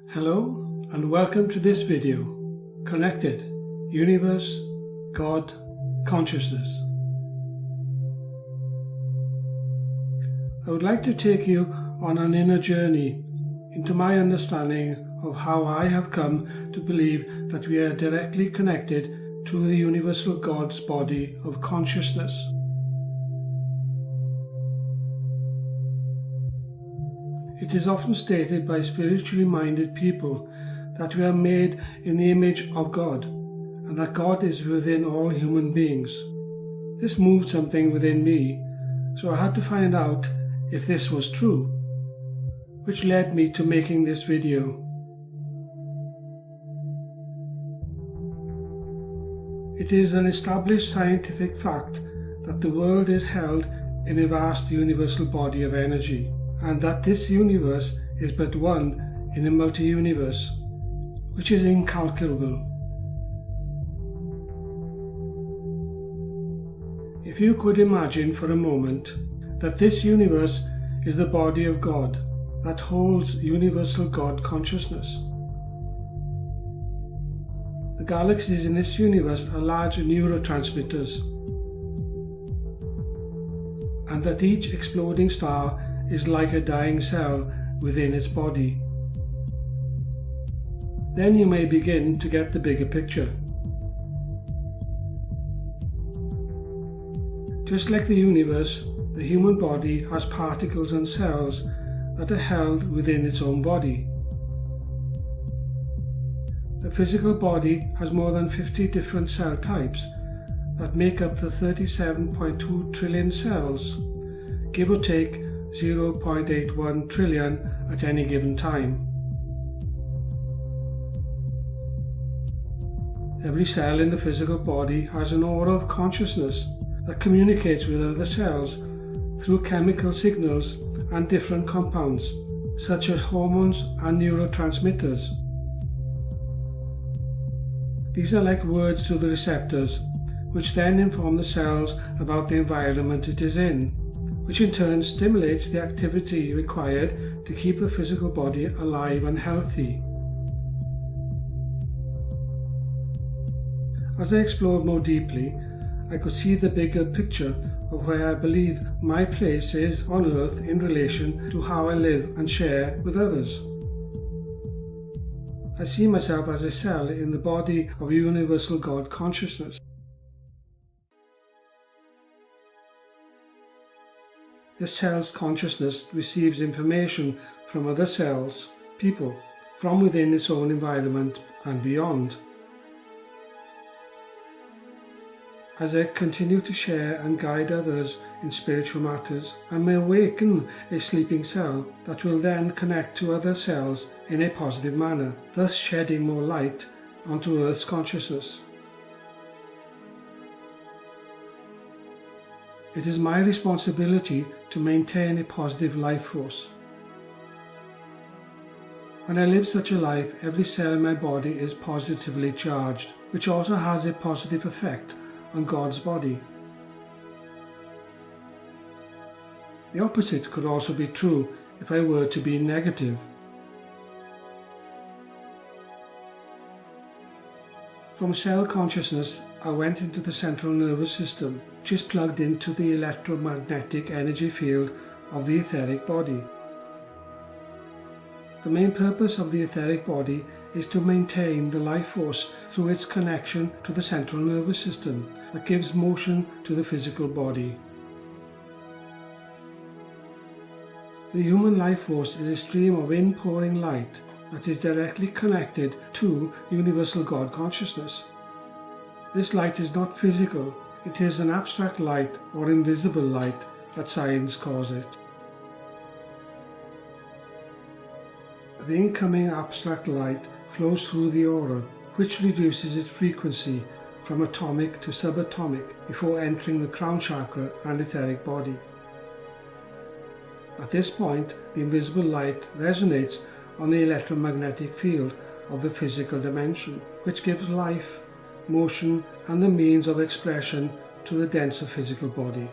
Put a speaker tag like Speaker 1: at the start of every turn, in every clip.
Speaker 1: Hello and welcome to this video, Connected, Universe, God, Consciousness. I would like to take you on an inner journey into my understanding of how I have come to believe that we are directly connected to the universal God's body of consciousness. It is often stated by spiritually minded people that we are made in the image of God and that God is within all human beings. This moved something within me, so I had to find out if this was true, which led me to making this video. It is an established scientific fact that the world is held in a vast universal body of energy, and that this universe is but one in a multi-universe, which is incalculable. If you could imagine for a moment that this universe is the body of God that holds universal God consciousness. The galaxies in this universe are large neurotransmitters, and that each exploding star is like a dying cell within its body. Then you may begin to get the bigger picture. Just like the universe, the human body has particles and cells that are held within its own body. The physical body has more than 50 different cell types that make up the 37.2 trillion cells, give or take 0.81 trillion at any given time. Every cell in the physical body has an aura of consciousness that communicates with other cells through chemical signals and different compounds, such as hormones and neurotransmitters. These are like words to the receptors, which then inform the cells about the environment it is in, which in turn stimulates the activity required to keep the physical body alive and healthy. As I explored more deeply, I could see the bigger picture of where I believe my place is on Earth in relation to how I live and share with others. I see myself as a cell in the body of universal God consciousness. This cell's consciousness receives information from other cells, people, from within its own environment and beyond. As I continue to share and guide others in spiritual matters, I may awaken a sleeping cell that will then connect to other cells in a positive manner, thus shedding more light onto Earth's consciousness. It is my responsibility to maintain a positive life force. When I live such a life, every cell in my body is positively charged, which also has a positive effect on God's body. The opposite could also be true if I were to be negative. From cell consciousness, I went into the central nervous system, which is plugged into the electromagnetic energy field of the etheric body. The main purpose of the etheric body is to maintain the life force through its connection to the central nervous system that gives motion to the physical body. The human life force is a stream of inpouring light that is directly connected to universal God consciousness. This light is not physical, it is an abstract light or invisible light that science calls it. The incoming abstract light flows through the aura, which reduces its frequency from atomic to subatomic before entering the crown chakra and etheric body. At this point, the invisible light resonates on the electromagnetic field of the physical dimension, which gives life, motion, and the means of expression to the denser physical body.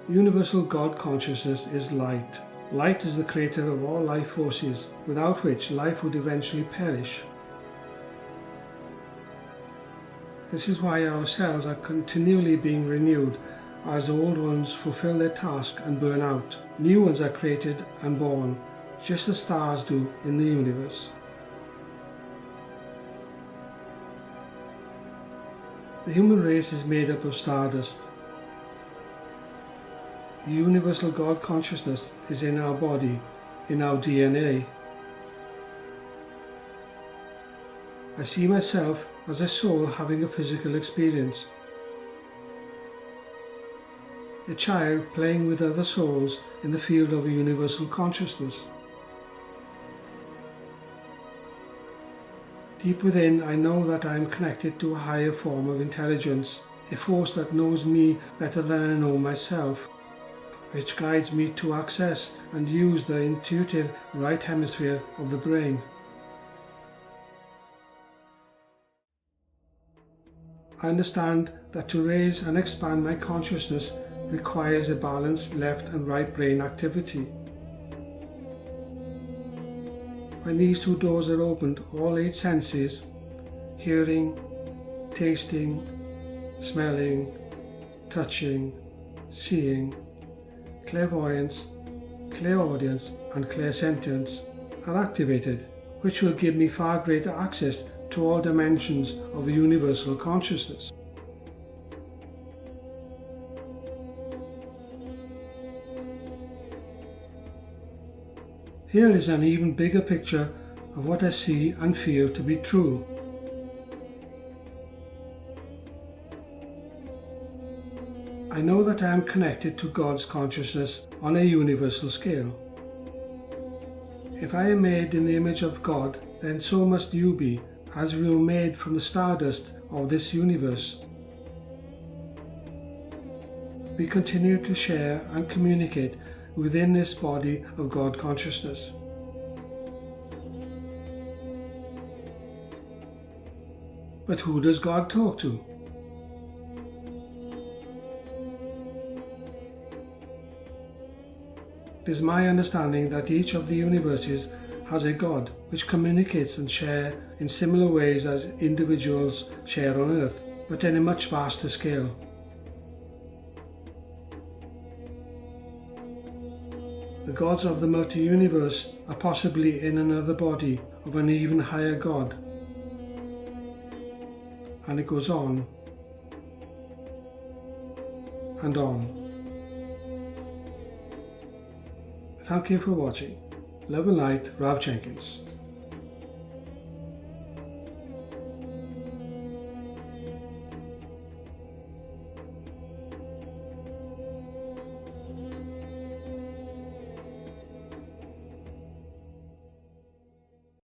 Speaker 1: Universal God consciousness is light, Light is the creator of all life forces, without which life would eventually perish. This is why our cells are continually being renewed as old ones fulfill their task and burn out. New ones are created and born, just as stars do in the universe. The human race is made up of stardust. The universal God consciousness is in our body, in our DNA. I see myself as a soul having a physical experience. A child playing with other souls in the field of a universal consciousness. Deep within, I know that I am connected to a higher form of intelligence, a force that knows me better than I know myself, which guides me to access and use the intuitive right hemisphere of the brain. I understand that to raise and expand my consciousness requires a balanced left and right brain activity. When these two doors are opened, all 8 senses, hearing, tasting, smelling, touching, seeing, clairvoyance, clairaudience and clairsentience are activated, which will give me far greater access to all dimensions of a universal consciousness. Here is an even bigger picture of what I see and feel to be true. I know that I am connected to God's consciousness on a universal scale. If I am made in the image of God, then so must you be, as we were made from the stardust of this universe. We continue to share and communicate within this body of God consciousness. But who does God talk to? It is my understanding that each of the universes has a God which communicates and shares in similar ways as individuals share on Earth, but in a much vaster scale. The gods of the multi-universe are possibly in another body of an even higher God. And it goes on and on. Thank you for watching. Love and light, Rav Jenkins.